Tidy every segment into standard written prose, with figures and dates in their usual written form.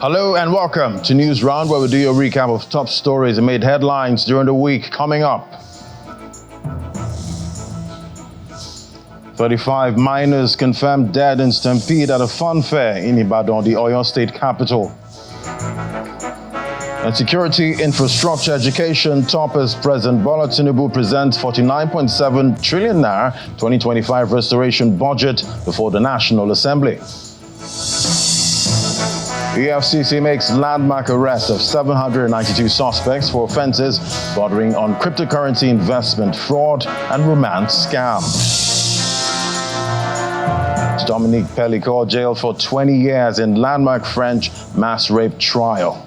Hello and welcome to News Round, where we do a recap of top stories that made headlines during the week. Coming up, 35 miners confirmed dead in Stampede at a fun fair in Ibadan, the Oyo State capital. And security, infrastructure, education toppers President Bola Tinubu presents 49.7 trillion naira 2025 restoration budget before the National Assembly. EFCC makes landmark arrest of 792 suspects for offences bordering on cryptocurrency investment fraud and romance scam. Dominique Pelico jailed for 20 years in landmark French mass rape trial.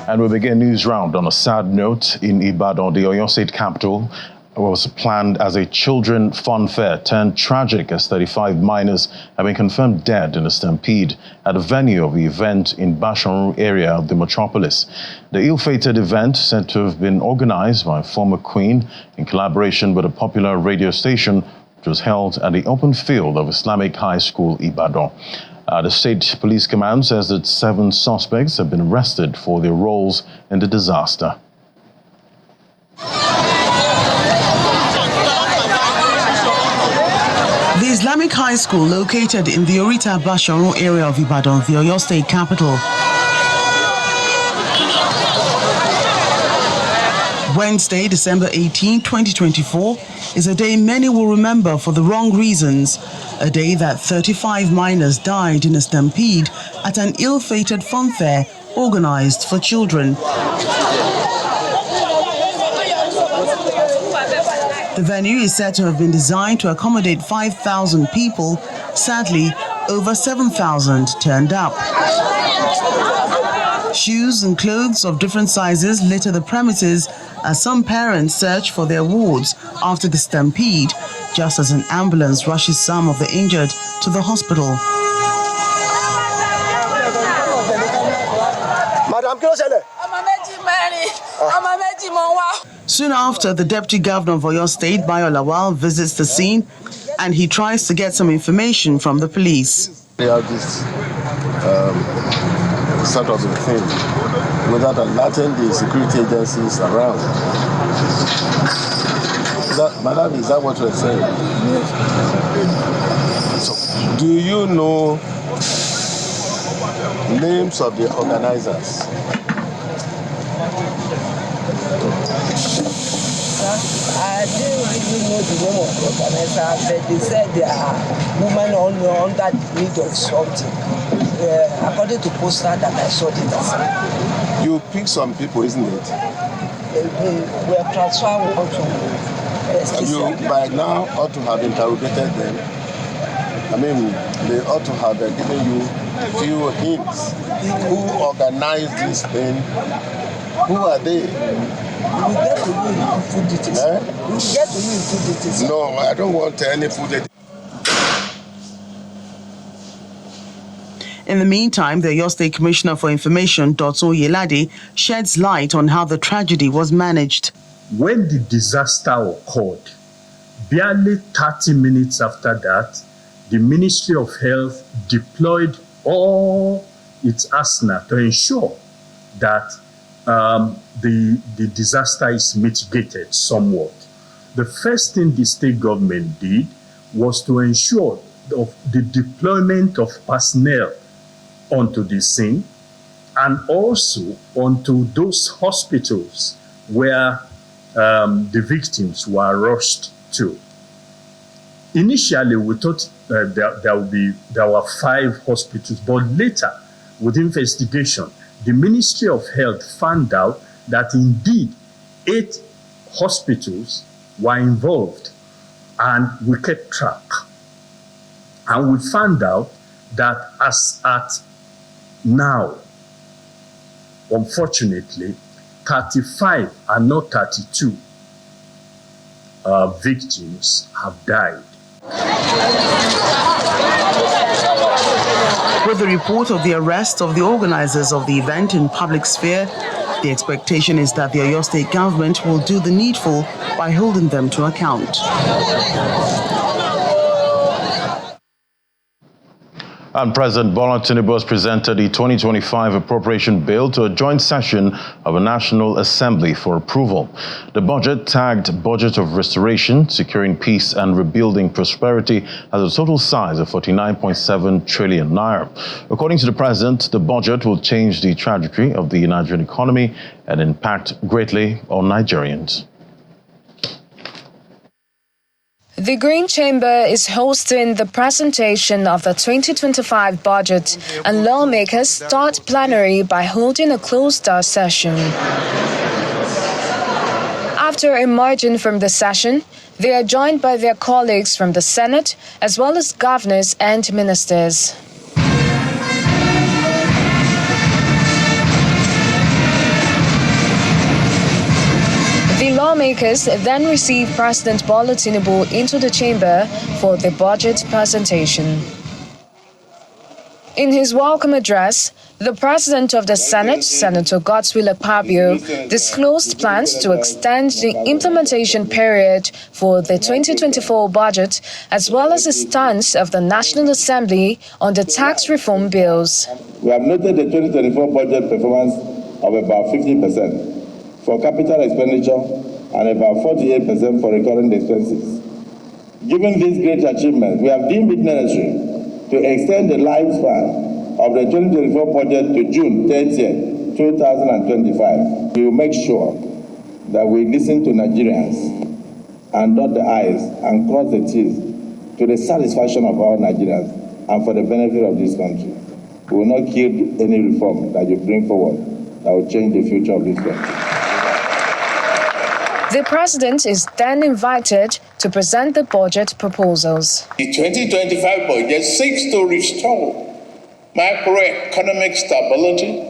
And we begin News Round on a sad note. In Ibadan, the Oyo State capital, was planned as a children fun fair turned tragic as 35 miners have been confirmed dead in a stampede at a venue of the event in Basharun area of the metropolis. The ill-fated event, said to have been organized by a former queen in collaboration with a popular radio station, which was held at the open field of Islamic High School, Ibadan. The State Police Command says that 7 suspects have been arrested for their roles in the disaster. The Islamic High School, located in the Orita Basharun area of Ibadan, the Oyo State capital. Wednesday, December 18, 2024, is a day many will remember for the wrong reasons. A day that 35 miners died in a stampede at an ill-fated fun fair organized for children. The venue is said to have been designed to accommodate 5,000 people. Sadly, over 7,000 turned up. Shoes and clothes of different sizes litter the premises as some parents search for their wards after the stampede, just as an ambulance rushes some of the injured to the hospital. Soon after, the Deputy Governor of Oyo State, Bayo Lawal, visits the scene and he tries to get some information from the police. They have this sort of a thing without alerting the security agencies around. Madam, is that what you're saying? So, do you know names of the organizers? I didn't really know the name of the organizer, but they said they are women under the need of something. According to poster that I saw it as. You pick some people, isn't it? We are transferring one to. You by now ought to have interrogated them. I mean, they ought to have given you few hints. Who organized this thing? Who are they? We will get to you in full details. We will get to you in full details. No, I don't want any full details. In the meantime, the Oyo State Commissioner for Information, Dotun Yelade, sheds light on how the tragedy was managed. When the disaster occurred, barely 30 minutes after that, the Ministry of Health deployed all its arsenal to ensure that the disaster is mitigated somewhat. The first thing the state government did was to ensure the deployment of personnel onto the scene and also onto those hospitals where the victims were rushed to. Initially, we thought there were 5 hospitals, but later, with investigation, the Ministry of Health found out that indeed 8 hospitals were involved, and we kept track. And we found out that as at now, unfortunately, 35 and not 32 victims have died. With the report of the arrest of the organizers of the event in public sphere, the expectation is that the Oyo State government will do the needful by holding them to account. And President Bola Tinubu has presented the 2025 appropriation bill to a joint session of a National Assembly for approval. The budget, tagged Budget of Restoration, Securing Peace and Rebuilding Prosperity, has a total size of 49.7 trillion naira. According to the president, the budget will change the trajectory of the Nigerian economy and impact greatly on Nigerians. The Green Chamber is hosting the presentation of the 2025 budget, and lawmakers start plenary by holding a closed-door session. After emerging from the session, they are joined by their colleagues from the Senate, as well as governors and ministers. The lawmakers then receive President Bola Tinubu into the chamber for the budget presentation. In his welcome address, the President of the Senate, Senator Godswill Akpabio, disclosed plans to extend the implementation period for the 2024 budget, as well as the stance of the National Assembly on the tax reform bills. We have noted the 2024 budget performance of about 50% for capital expenditure and about 48% for recurring expenses. Given these great achievements, we have deemed it necessary to extend the lifespan of the 2024 budget to June 30th, 2025. We will make sure that we listen to Nigerians and dot the I's and cross the T's to the satisfaction of all Nigerians and for the benefit of this country. We will not kill any reform that you bring forward that will change the future of this country. The president is then invited to present the budget proposals. The 2025 budget seeks to restore macroeconomic stability,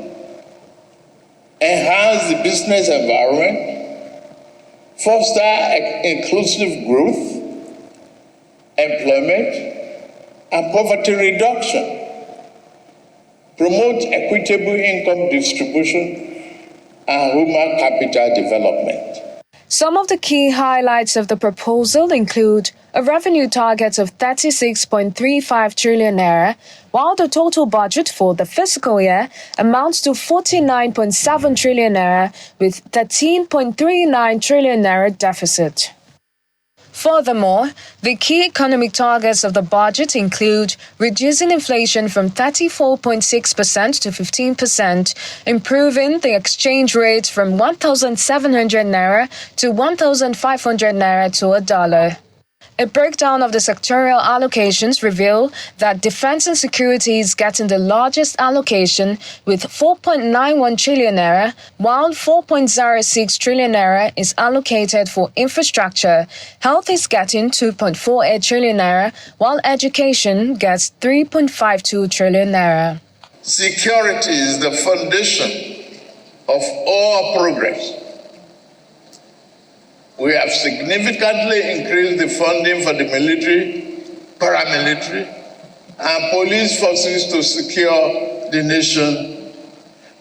enhance the business environment, foster inclusive growth, employment, and poverty reduction, promote equitable income distribution, and human capital development. Some of the key highlights of the proposal include a revenue target of 36.35 trillion naira, while the total budget for the fiscal year amounts to 49.7 trillion naira with 13.39 trillion naira deficit. Furthermore, the key economic targets of the budget include reducing inflation from 34.6% to 15%, improving the exchange rate from 1,700 naira to 1,500 naira to a dollar. A breakdown of the sectorial allocations reveal that defense and security is getting the largest allocation with 4.91 trillion naira, while 4.06 trillion naira is allocated for infrastructure. Health is getting 2.48 trillion naira, while education gets 3.52 trillion naira. Security is the foundation of all progress. We have significantly increased the funding for the military, paramilitary, and police forces to secure the nation,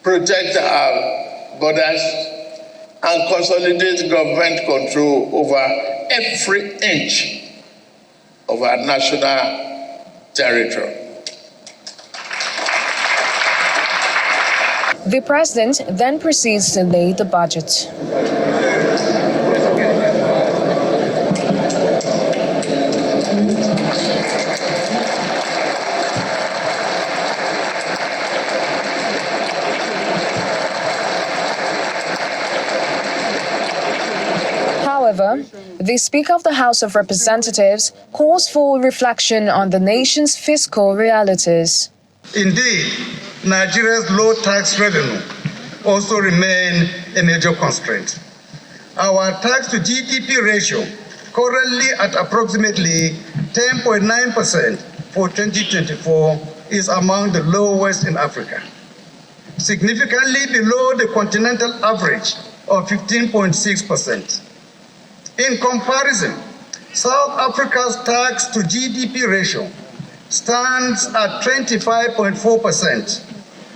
protect our borders, and consolidate government control over every inch of our national territory. The president then proceeds to lay the budget. However, the Speaker of the House of Representatives calls for reflection on the nation's fiscal realities. Indeed, Nigeria's low tax revenue also remains a major constraint. Our tax to GDP ratio, currently at approximately 10.9% for 2024, is among the lowest in Africa, significantly below the continental average of 15.6%. In comparison, South Africa's tax to GDP ratio stands at 25.4%,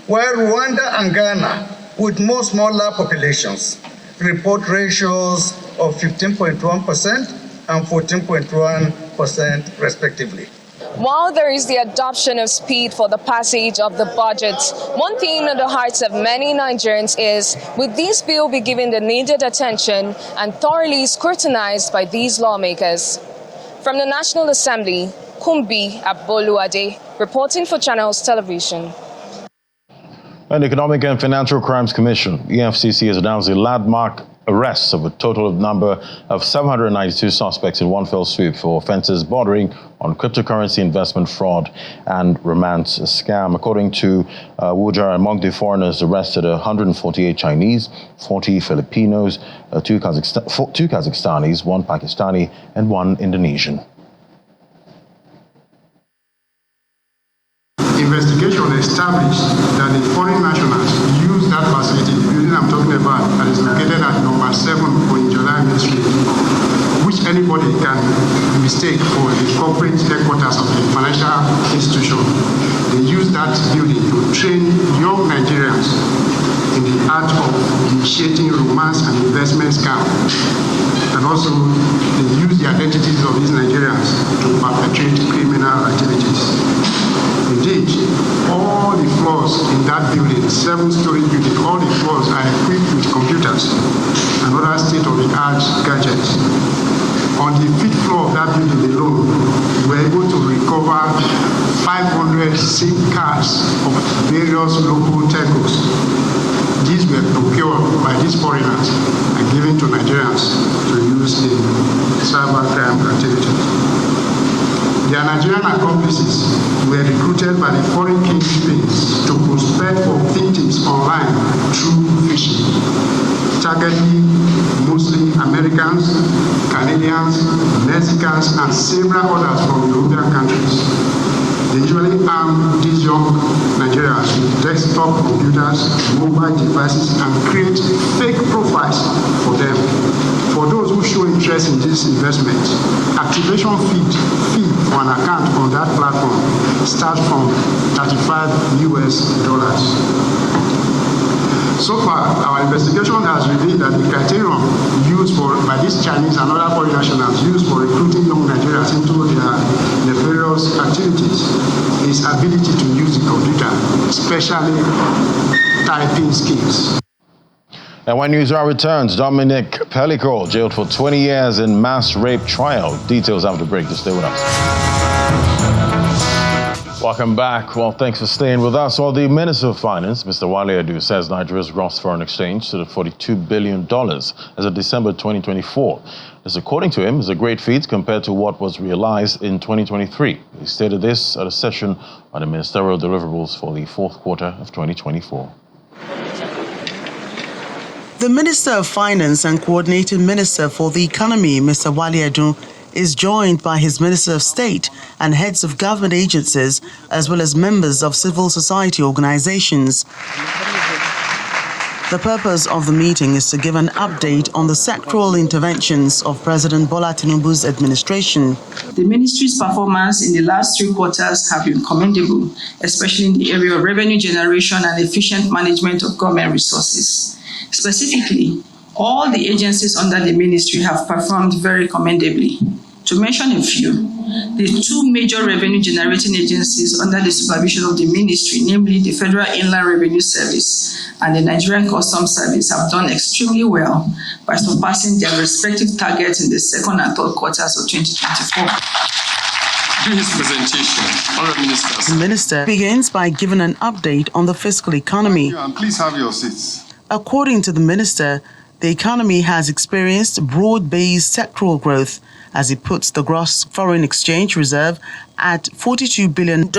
while Rwanda and Ghana, with more smaller populations, report ratios of 15.1% and 14.1% respectively. While there is the adoption of speed for the passage of the budget, one thing on the hearts of many Nigerians is, will this bill be given the needed attention and thoroughly scrutinized by these lawmakers? From the National Assembly, Kumbi Aboluade, reporting for Channels Television. And the Economic and Financial Crimes Commission, EFCC, has announced a landmark arrests of a total number of 792 suspects in one fell swoop for offences bordering on cryptocurrency investment fraud and romance scam. According to Wuja, among the foreigners arrested, 148 Chinese, 40 Filipinos, two Kazakhstanis, one Pakistani, and one Indonesian. Investigation established that the foreign nationals used that facility, the building I'm talking about, that is located at number 7 July Street, which anybody can mistake for the corporate headquarters of a financial institution. They used that building to train young Nigerians in the art of initiating romance and investment scam. And also, they use the identities of these Nigerians to perpetrate criminal activities. Indeed, all the floors in that building, 7-story building, all the floors are equipped with computers and other state-of-the-art gadgets. On the 5th floor of that building alone, we were able to recover 500 SIM cards of various local telcos. These were procured by these foreigners and given to Nigerians to use in cybercrime activities. Their Nigerian accomplices were recruited by the foreign kingpins to prospect for victims online through phishing, targeting mostly Americans, Canadians, Mexicans, and several others from European countries. They usually arm these young Nigerians with desktop computers, mobile devices, and create fake profiles for them. For those who show interest in this investment, activation fee for an account on that platform starts from $35 US. So far, our investigation has revealed that the criterion used by these Chinese and other foreign nationals used for recruiting young Nigerians into their nefarious activities is ability to use the computer, especially typing skills. And when Newshour returns, Dominique Pelico jailed for 20 years in mass rape trial. Details after the break. Just stay with us. Welcome back. Well, thanks for staying with us. Well, the Minister of Finance, Mr. Wale Adu, says Nigeria's gross foreign exchange stood at $42 billion as of December 2024. This, according to him, is a great feat compared to what was realized in 2023. He stated this at a session on the ministerial deliverables for the fourth quarter of 2024. The Minister of Finance and Coordinating Minister for the Economy, Mr. Wale Adu, is joined by his Minister of State and heads of government agencies, as well as members of civil society organizations. The purpose of the meeting is to give an update on the sectoral interventions of President Bola Tinubu's administration. The ministry's performance in the last 3 quarters have been commendable, especially in the area of revenue generation and efficient management of government resources. Specifically, all the agencies under the ministry have performed very commendably. To mention a few, the 2 major revenue-generating agencies under the supervision of the ministry, namely the Federal Inland Revenue Service and the Nigerian Customs Service, have done extremely well by surpassing their respective targets in the 2nd and 3rd quarters of 2024. During his presentation, Honourable Ministers. The Minister begins by giving an update on the fiscal economy. And please have your seats. According to the Minister, the economy has experienced broad-based sectoral growth as it puts the gross foreign exchange reserve at $42 billion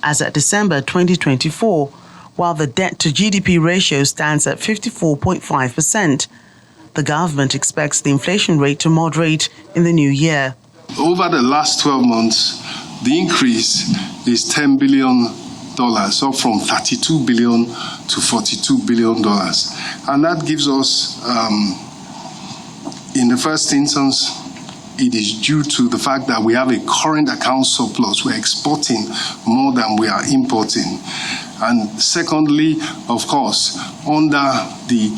as at December 2024, while the debt-to-GDP ratio stands at 54.5%. The government expects the inflation rate to moderate in the new year. Over the last 12 months, the increase is $10 billion, up from $32 billion to $42 billion. And that gives us, in the first instance, it is due to the fact that we have a current account surplus. We're exporting more than we are importing. And secondly, of course, under the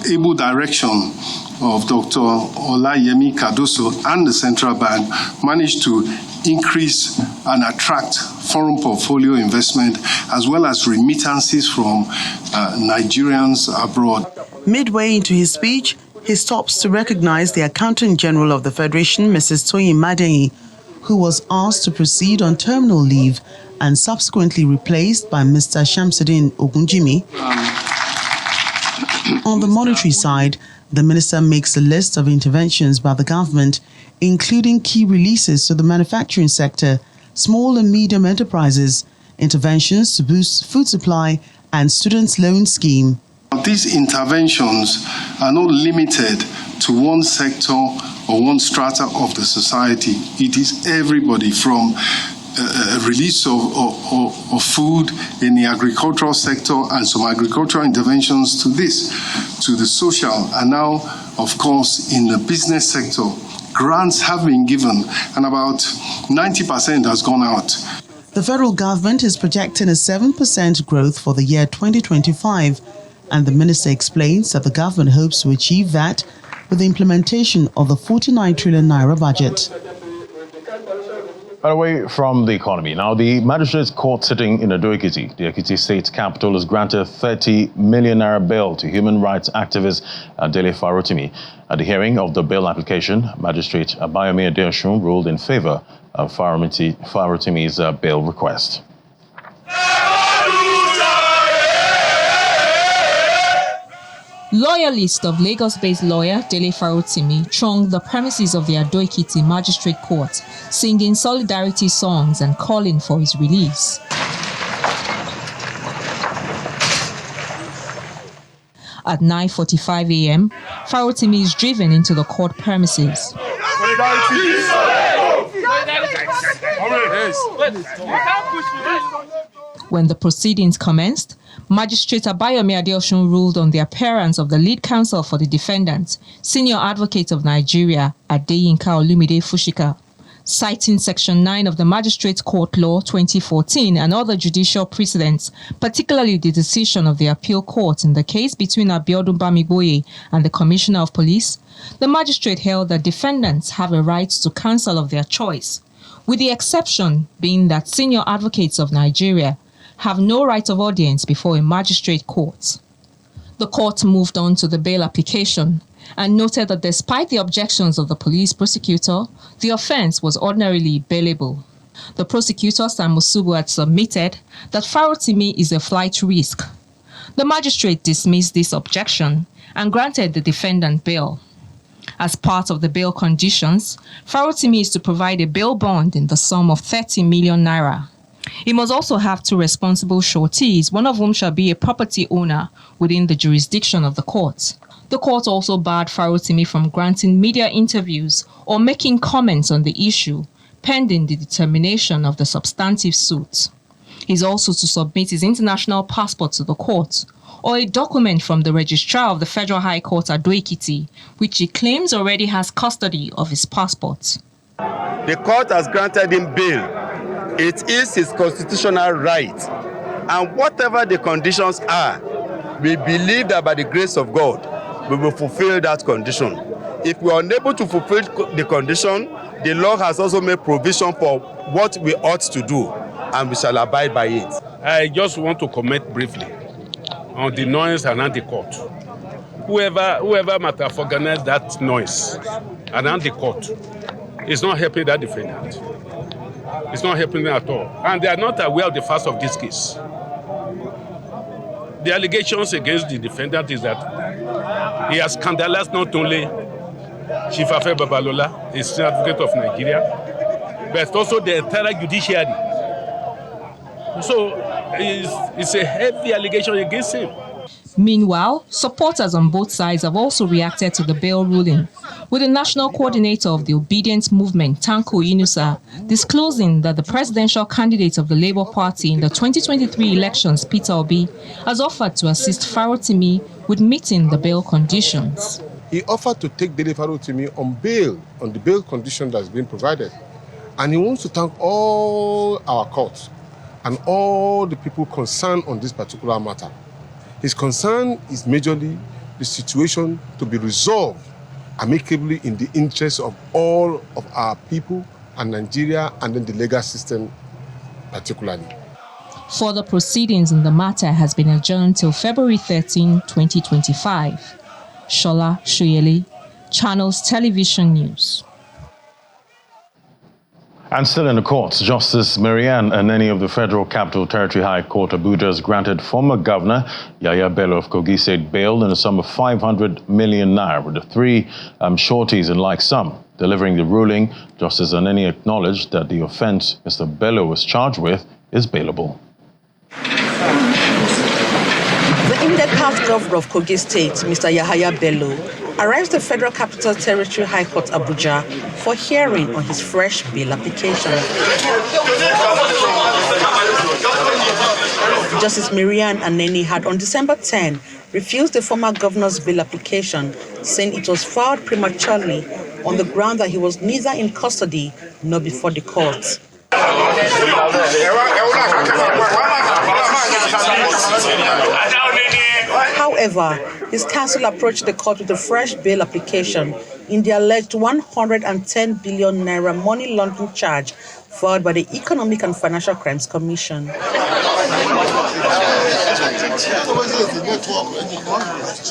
able direction of Dr. Olayemi Cardoso and the Central Bank, managed to increase and attract foreign portfolio investment, as well as remittances from Nigerians abroad. Midway into his speech, he stops to recognize the Accountant General of the Federation, Mrs. Toyin Madeyi, who was asked to proceed on terminal leave and subsequently replaced by Mr. Shamsuddin Ogunjimi. On the monetary side, the minister makes a list of interventions by the government, including key releases to the manufacturing sector, small and medium enterprises, interventions to boost food supply, and students' loan scheme. These interventions are not limited to one sector or one strata of the society. It is everybody, from release of food in the agricultural sector and some agricultural interventions to this, to the social, and now, of course, in the business sector. Grants have been given, and about 90% has gone out. The federal government is projecting a 7% growth for the year 2025, and the minister explains that the government hopes to achieve that with the implementation of the 49 trillion naira budget. Away from the economy, now the magistrates court sitting in Ado-Ekiti, the Ekiti state capital, has granted 30 million naira bail to human rights activist Dele Farotimi. At the hearing of the bail application, Magistrate Abayomi Adeosun ruled in favor of Farotimi's bail request. Loyalist of Lagos-based lawyer Dele Farotimi thronged the premises of the Ado-Ekiti Magistrate Court, singing solidarity songs and calling for his release. At 9:45 a.m., Farotimi is driven into the court premises. When the proceedings commenced, Magistrate Abayomi Adeosun ruled on the appearance of the lead counsel for the defendant, Senior Advocate of Nigeria, Adeyinka Olumide Fushika, citing Section 9 of the Magistrates Court Law 2014 and other judicial precedents, particularly the decision of the appeal court in the case between Abiodun Bamigboye and the Commissioner of Police. The magistrate held that defendants have a right to counsel of their choice, with the exception being that senior advocates of Nigeria have no right of audience before a magistrate court. The court moved on to the bail application and noted that despite the objections of the police prosecutor, the offense was ordinarily bailable. The prosecutor, Sam Musubu, had submitted that Farotimi is a flight risk. The magistrate dismissed this objection and granted the defendant bail. As part of the bail conditions, Farotimi is to provide a bail bond in the sum of 30 million naira. He must also have two responsible sureties, one of whom shall be a property owner within the jurisdiction of the court. The court also barred Farotimi from granting media interviews or making comments on the issue, pending the determination of the substantive suit. He is also to submit his international passport to the court, or a document from the registrar of the Federal High Court at Ado-Ekiti, which he claims already has custody of his passport. The court has granted him bail. It is his constitutional right, and whatever the conditions are, we believe that by the grace of God, we will fulfill that condition. If we are unable to fulfill the condition, the law has also made provision for what we ought to do, and we shall abide by it. I just want to comment briefly on the noise around the court. Whoever might have organized that noise around the court is not helping that defendant. It's not helping them at all. And they are not aware of the facts of this case. The allegations against the defendant is that he has scandalized not only Chief Afe Babalola, the Senior Advocate of Nigeria, but also the entire judiciary. So it's a heavy allegation against him. Meanwhile, supporters on both sides have also reacted to the bail ruling, with the national coordinator of the Obedience Movement, Tanko Inusa, disclosing that the presidential candidate of the Labour Party in the 2023 elections, Peter Obi, has offered to assist Farotimi with meeting the bail conditions. He offered to take Dele Farotimi on bail, on the bail condition that's been provided. And he wants to thank all our courts and all the people concerned on this particular matter. His concern is majorly the situation to be resolved amicably in the interest of all of our people and Nigeria, and then the legal system particularly. Further proceedings in the matter has been adjourned till February 13, 2025. Shola Shoyele, Channels Television News. And still in the courts, Justice Marianne Aneni of the Federal Capital Territory High Court Abuja has granted former Governor Yahaya Bello of Kogi State bail in a sum of 500 million naira with the three sureties in like sum. Delivering the ruling, Justice Aneni acknowledged that the offence Mr. Bello was charged with is bailable. The immediate past governor of Kogi State, Mr. Yahaya Bello, arrives at the Federal Capital Territory High Court Abuja for hearing on his fresh bail application. Justice Marianne Aneni had on December 10 refused the former governor's bail application, saying it was filed prematurely on the ground that he was neither in custody nor before the court. However, his counsel approached the court with a fresh bail application in the alleged 110 billion naira money laundering charge filed by the Economic and Financial Crimes Commission.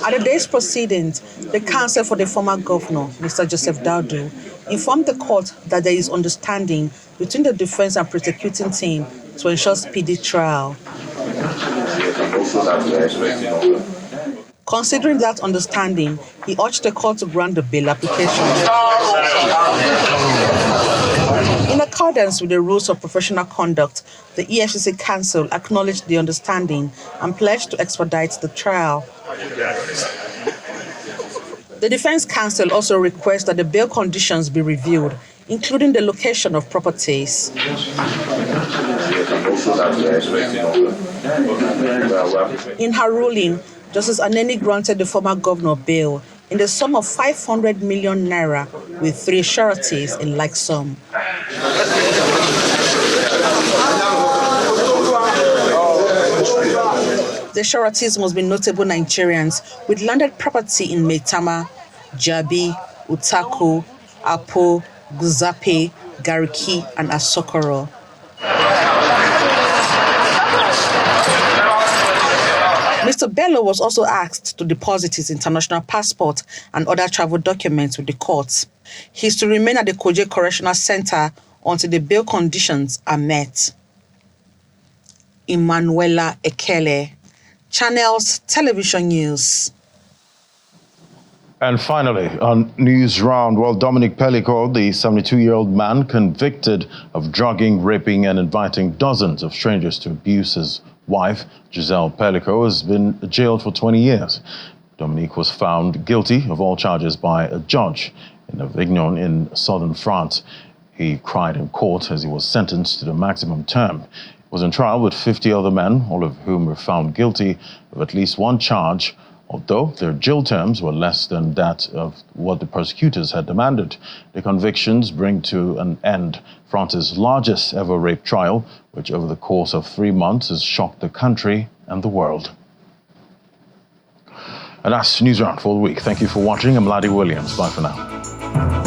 At the day's proceedings, the counsel for the former governor, Mr. Joseph Daudu, informed the court that there is understanding between the defense and prosecuting team to ensure speedy trial. Considering that understanding, he urged the court to grant the bail application. In accordance with the rules of professional conduct, the EFCC counsel acknowledged the understanding and pledged to expedite the trial. The defense counsel also requests that the bail conditions be reviewed, including the location of properties. In her ruling, Justice Aneni granted the former governor bail in the sum of 500 million naira with three sureties in like sum. The sureties must be notable Nigerians with landed property in Maitama, Jabi, Utako, Apo, Guzape, Gariki, and Asokoro. Mr. Bello was also asked to deposit his international passport and other travel documents with the courts. He is to remain at the Koje Correctional Center until the bail conditions are met. Emanuela Ekele, Channels Television News. And finally, on News Round, Dominique Pelico, the 72-year-old man convicted of drugging, raping, and inviting dozens of strangers to abuse his wife, Giselle Pelico, has been jailed for 20 years. Dominique was found guilty of all charges by a judge in Avignon in southern France. He cried in court as he was sentenced to the maximum term. He was in trial with 50 other men, all of whom were found guilty of at least one charge, although their jail terms were less than that of what the prosecutors had demanded. The convictions bring to an end France's largest ever rape trial, which over the course of 3 months has shocked the country and the world. And that's News Round for the week. Thank you for watching. I'm Ladi Williams. Bye for now.